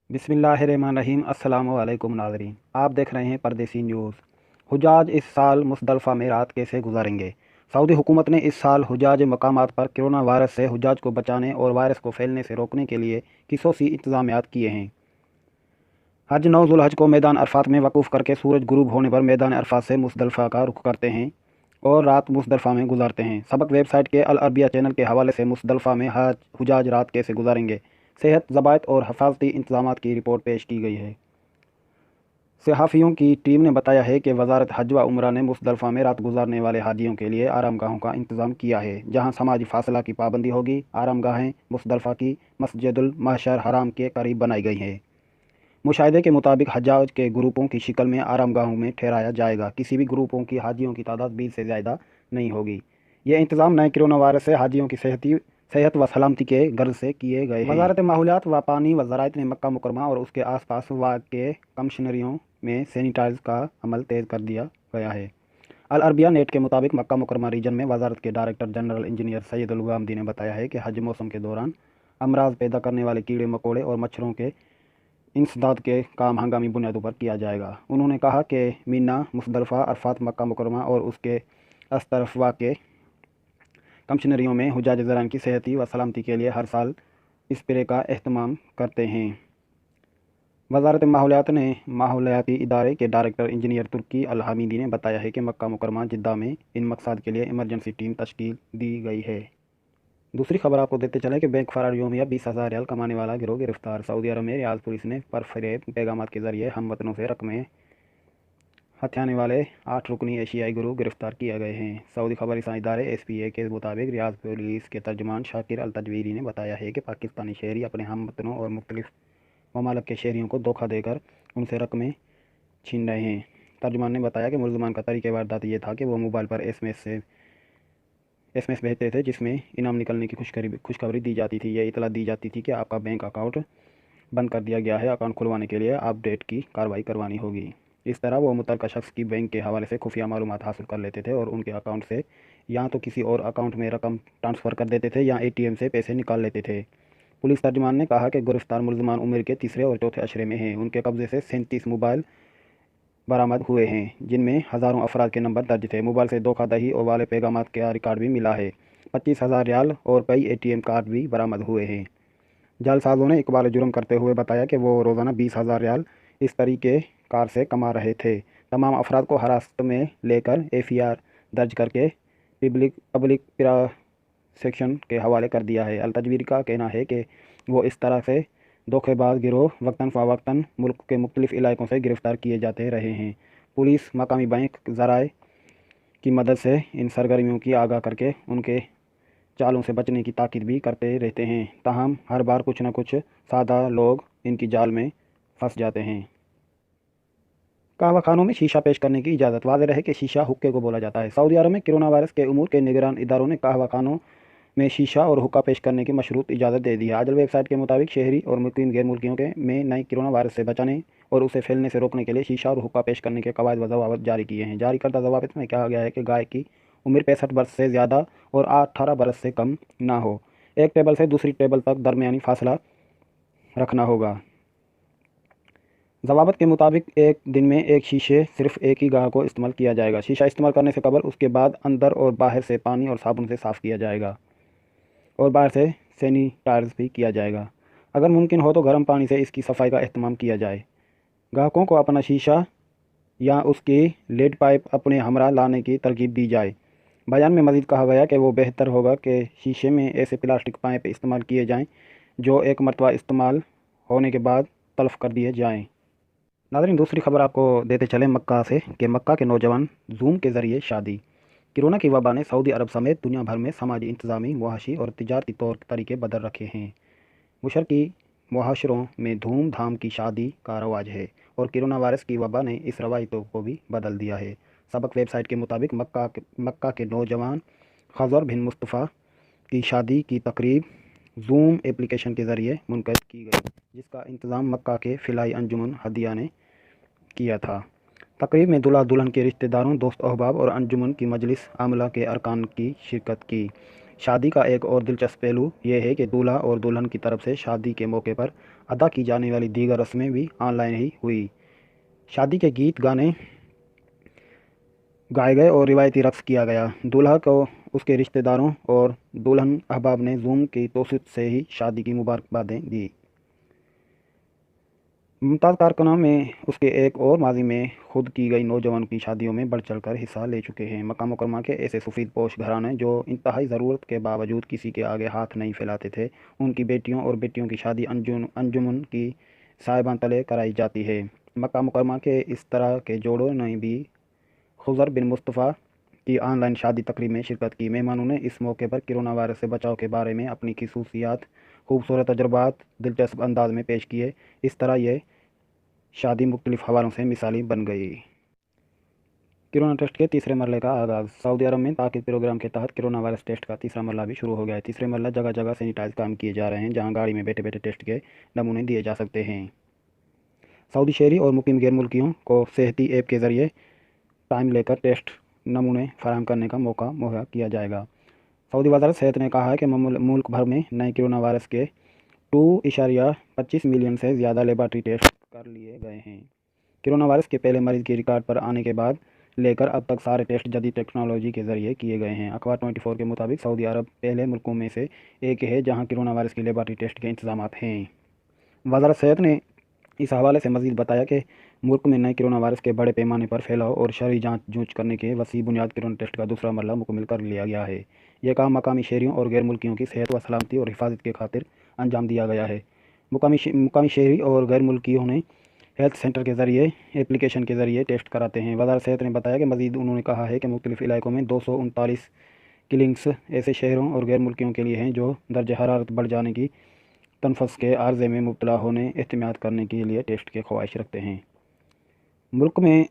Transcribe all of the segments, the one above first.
बिस्मिल्लाहिर्रहमानिर्रहीम। अस्सलाम वालेकुम नाज़रीन, आप देख रहे हैं परदेसी न्यूज़। हुजाज इस साल मुज़दलिफ़ा में रात कैसे गुजारेंगे। सऊदी हुकूमत ने इस साल हुजाज मकामात पर कोरोना वायरस से हुजाज को बचाने और वायरस को फैलने से रोकने के लिए किसोसी इंतज़ामात किए हैं। हज 9 ज़ुल्हज को मैदान अरफात में वक़ूफ़ करके सूरज गुरूब होने पर मैदान अरफात से मुज़दलिफ़ा का रुख करते हैं और रात मुज़दलिफ़ा में गुजारते हैं। सबक वेबसाइट के अल अरबिया चैनल के हवाले से मुज़दलिफ़ा में हुजाज रात कैसे गुजारेंगे, सेहत ज़वाबित और हिफाजती इंतज़ामात की रिपोर्ट पेश की गई है। सहाफ़ियों की टीम ने बताया है कि वज़ारत हज व उम्रा ने मुज़दलिफ़ा में रात गुजारने वाले हाजियों के लिए आरामगाहों का इंतज़ाम किया है, जहां समाजी फासला की पाबंदी होगी। आरामगाहें मुज़दलिफ़ा की मस्जिदुल महशर हराम के करीब बनाई गई हैं। मुशाहिदे के मुताबिक हज्जाज के ग्रुपों की शिकल में आरामगाहों में ठहराया जाएगा। किसी भी ग्रुपों की हाजियों की तादाद 20 से ज़्यादा नहीं होगी। ये इंतज़ाम नए कोरोना वायरस से हाजियों की सेहत व सलामती के गर्ज से किए गए हैं। वज़ारत माहौलियात व पानी व ज़राअत ने मक्का मुकरमा और उसके आस पास के कमिश्नरियों में सैनिटाइज का अमल तेज़ कर दिया गया है। अल अरबिया नेट के मुताबिक मक्का मुकरमा रीजन में वज़ारत के डायरेक्टर जनरल इंजीनियर सैयद अल गामदी ने बताया है कि हज मौसम के दौरान अमराज पैदा करने वाले कीड़े मकोड़े और मच्छरों के इंसदाद के काम हंगामी बुनियादों पर किया जाएगा। उन्होंने कहा कि मीना, मुज़दलिफ़ा, अरफात, मक्का मुकरमा और उसके अस्तरफ़ा के कमिश्नरियों में हुज्जाज ज़राइन की सेहती व सलामती के लिए हर साल स्प्रे का एहतमाम करते हैं। वज़ारत माहौलियात ने माहौलियाती इदारे के डायरेक्टर इंजीनियर तुर्की अल हमीदी ने बताया है कि मक्का मुकरमा, जिद्दा में इन मकसद के लिए इमरजेंसी टीम तश्कील दी गई है। दूसरी खबर आपको देते चलें कि बैंक फरार योमिया 20,000 रियाल कमाने वाला गिरोह गिरफ्तार। सऊदी अरब में रियाज पुलिस ने परफरेब पैगाम के जरिए हमवतनों से रकमें हथियाने वाले 8 रुकनी एशियाई गिरोह गिरफ्तार किए गए हैं। सऊदी खबर रसानी इदारे SPA के मुताबिक रियाज पुलिस के तर्जुमान शाकिर अल तजवीरी ने बताया है कि पाकिस्तानी शहरी अपने हमवतनों और मुख्तलिफ ममालिक के शहरियों को धोखा देकर उनसे रकमें छीन रहे हैं। तर्जुमान ने बताया कि मुलजमान का तरीक़ा वारदात ये था कि वो मोबाइल पर SMS भेजते थे, जिसमें इनाम निकलने की खुशखबरी दी जाती थी। ये इतला दी जाती थी कि आपका बैंक अकाउंट बंद कर दिया गया है, अकाउंट खुलवाने के लिए अपडेट की कार्रवाई करवानी होगी। इस तरह वो मुतल्लिक़ा शख्स की बैंक के हवाले से खुफिया मालूमात हासिल कर लेते थे और उनके अकाउंट से या तो किसी और अकाउंट में रकम ट्रांसफ़र कर देते थे या ATM से पैसे निकाल लेते थे। पुलिस तर्जुमान ने कहा कि गिरफ्तार मुलजमान उम्र के तीसरे और चौथे अशरे में हैं। उनके कब्जे से 37 मोबाइल बरामद हुए हैं, जिनमें हज़ारों अफराद के नंबर दर्ज थे। मोबाइल से धोखाधड़ी और वाले पैगाम का रिकॉर्ड भी मिला है। 25,000 रियाल और कई ATM कार्ड भी बरामद हुए हैं। जालसाजों ने इकबाल जुर्म करते हुए बताया कि वो रोज़ाना 20,000 रियाल इस तरीके कार से कमा रहे थे। तमाम अफराद को हिरासत में लेकर FIR दर्ज करके पब्लिक प्रोसिक्यूशन के हवाले कर दिया है। अल तजवीरी का कहना है कि वो इस तरह से धोखेबाज गिरोह वक्तन फ़वक्तन मुल्क के मुख्तलिफ इलाकों से गिरफ़्तार किए जाते रहे हैं। पुलिस मकामी बैंक ज़राए की मदद से इन सरगर्मियों की आगाह करके उनके चालों से बचने की ताकीद भी करते रहते हैं। ताहम हर बार कुछ न कुछ सादा लोग इनकी जाल में फंस जाते हैं। कहवा खानों में शीशा पेश करने की इजाज़त। वाज़ेह रहे कि शीशा हुक्के को बोला जाता है। सऊदी अरब में कोरोना वायरस के उमूर के निगरान इदारों ने कहवा खानों में शीशा और हुक्का पेश करने की मशरूत इजाज़त दे दी है। आजल वेबसाइट के मुताबिक शहरी और मुकीम गैर मुल्कियों के में नए कोरोना वायरस से बचाने और उसे फैलने से रोकने के लिए शीशा और हुक्का पेश करने के कवायद व ज़वाबित जारी किए हैं। जारी करदा ज़वाबित में कहा गया है कि गाय की उम्र 65 वर्ष से ज़्यादा और 18 बरस से कम ना हो। एक टेबल से दूसरी टेबल तक दरमियानी फासला रखना होगा। ज़वाबित के मुताबिक एक दिन में एक शीशे सिर्फ एक ही गाह को इस्तेमाल किया जाएगा। शीशा इस्तेमाल करने से कबल उसके बाद अंदर और बाहर से पानी और साबुन से साफ़ किया जाएगा और बाहर से सैनिटाइज भी किया जाएगा। अगर मुमकिन हो तो गर्म पानी से इसकी सफाई का एहतमाम किया जाए। ग्राहकों को अपना शीशा या उसकी लेड पाइप अपने हमरा लाने की तरगीब दी जाए। बयान में मज़ीद कहा गया कि वो बेहतर होगा कि शीशे में ऐसे प्लास्टिक पाइप इस्तेमाल किए जाएँ जो एक मरतबा इस्तेमाल होने के बाद तल्फ़ कर दिए जाएँ। नाज़रीन, दूसरी खबर आपको देते चले मक्का से कि मक्का के नौजवान जूम के ज़रिए शादी। कोरोना की वबा ने सऊदी अरब समेत दुनिया भर में समाजी, इंतज़ामी, मुआशी और तिजारती तौर तरीके बदल रखे हैं। मुशरकी मुआशरों में धूमधाम की शादी का रवाज है और कोरोना वायरस की वबा ने इस रवायतों को भी बदल दिया है। सबक वेबसाइट के मुताबिक मक्का के नौजवान खज़र बिन मुस्तफ़ा की शादी की तकरीब जूम एप्लीकेशन के ज़रिए मुनक़िद की गई, जिसका इंतज़ाम मक्का के फ़िलाई अंजुमन हदिया ने किया था। तकरीब में दूल्हा दुल्हन के रिश्तेदारों, दोस्त अहबाब और अंजुमन की मजलिस आमला के अरकान की शिरकत की। शादी का एक और दिलचस्प पहलू ये है कि दूल्हा और दुल्हन की तरफ से शादी के मौके पर ادا کی جانے والی دیگر رسمیں بھی آن لائن ہی ہوئی۔ شادی کے گیت گانے گائے گئے اور روایتی رقص کیا گیا۔ دولہا کو اس کے رشتہ داروں اور دلہن احباب نے زوم کی توسط سے ہی شادی کی مبارکبادیں دی۔ ممتاز کارکنان میں اس کے ایک اور ماضی میں خود کی گئی نوجوانوں کی شادیوں میں بڑھ چڑھ کر حصہ لے چکے ہیں۔ مکہ مکرمہ کے ایسے سفید پوش گھرانے جو انتہائی ضرورت کے باوجود کسی کے آگے ہاتھ نہیں پھیلاتے تھے، ان کی بیٹیوں اور بیٹیوں کی شادی انجمن کی سائبان تلے کرائی جاتی ہے۔ مکہ مکرمہ کے اس طرح کے جوڑوں نے بھی خضر بن مصطفیٰ کی آن لائن شادی تقریب میں شرکت کی۔ مہمانوں نے اس موقع پر کرونا وائرس سے بچاؤ کے بارے میں اپنی خصوصیات، خوبصورت تجربات دلچسپ انداز میں پیش کیے۔ اس طرح یہ شادی مختلف حوالوں سے مثالی بن گئی۔ کرونا ٹیسٹ کے تیسرے مرحلے کا آغاز۔ سعودی عرب میں تاکید پروگرام کے تحت کرونا وائرس ٹیسٹ کا تیسرا مرحلہ بھی شروع ہو گیا ہے۔ تیسرے مرحلہ جگہ جگہ سینیٹائز کام کیے جا رہے ہیں، جہاں گاڑی میں بیٹھے بیٹھے ٹیسٹ کے نمونے دیے جا سکتے ہیں۔ سعودی شہری اور مقیم غیر ملکیوں کو صحتی ایپ کے ذریعے ٹائم لے کر ٹیسٹ نمونے فراہم کرنے کا موقع مہیا کیا جائے گا۔ سعودی وزارت صحت نے کہا ہے کہ ملک بھر میں نئے کرونا وائرس کے 2.25 ملین سے زیادہ لیبارٹری ٹیسٹ کر لیے گئے ہیں۔ کرونا وائرس کے پہلے مریض کی ریکارڈ پر آنے کے بعد لے کر اب تک سارے ٹیسٹ جدید ٹیکنالوجی کے ذریعے کیے گئے ہیں۔ اخبار 24 کے مطابق سعودی عرب پہلے ملکوں میں سے ایک ہے جہاں کرونا وائرس کی لیبارٹری ٹیسٹ کے انتظامات ہیں۔ وزارت صحت نے اس حوالے سے مزید بتایا کہ ملک میں نئے کرونا وائرس کے بڑے پیمانے پر پھیلاؤ اور شرعی جانچ جوجھ کرنے کے وسیع بنیاد کرونا ٹیسٹ کا دوسرا مرحلہ مکمل کر لیا گیا ہے۔ یہ کام مقامی شہریوں اور غیر ملکیوں کی صحت و سلامتی اور حفاظت کی خاطر انجام دیا گیا ہے۔ مقامی شہری اور غیر ملکیوں نے ہیلتھ سینٹر کے ذریعے اپلیکیشن کے ذریعے ٹیسٹ کراتے ہیں۔ وزارت صحت نے بتایا کہ مزید انہوں نے کہا ہے کہ مختلف علاقوں میں 239 کلینکس ایسے شہریوں اور غیر ملکیوں کے لیے ہیں جو درجہ حرارت بڑھ جانے کی تنفس کے عارضے میں مبتلا ہونے احتیاط کرنے کے لیے ٹیسٹ کی خواہش رکھتے ہیں۔ ملک میں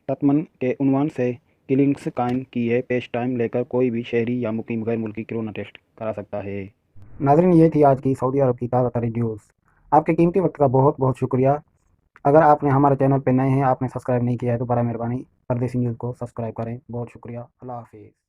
تتمن کے عنوان سے کلینکس قائم کیے پیش ٹائم لے کر کوئی بھی شہری یا مقیم غیر ملکی کرونا ٹیسٹ کرا سکتا ہے۔ ناظرین، یہ تھی آج کی سعودی عرب کی تازہ ترین نیوز۔ آپ کے قیمتی وقت کا بہت بہت شکریہ۔ اگر آپ نے ہمارے چینل پہ نئے ہیں، آپ نے سبسکرائب نہیں کیا ہے تو برائے مہربانی پردیسی نیوز کو سبسکرائب کریں۔ بہت شکریہ۔ اللہ حافظ۔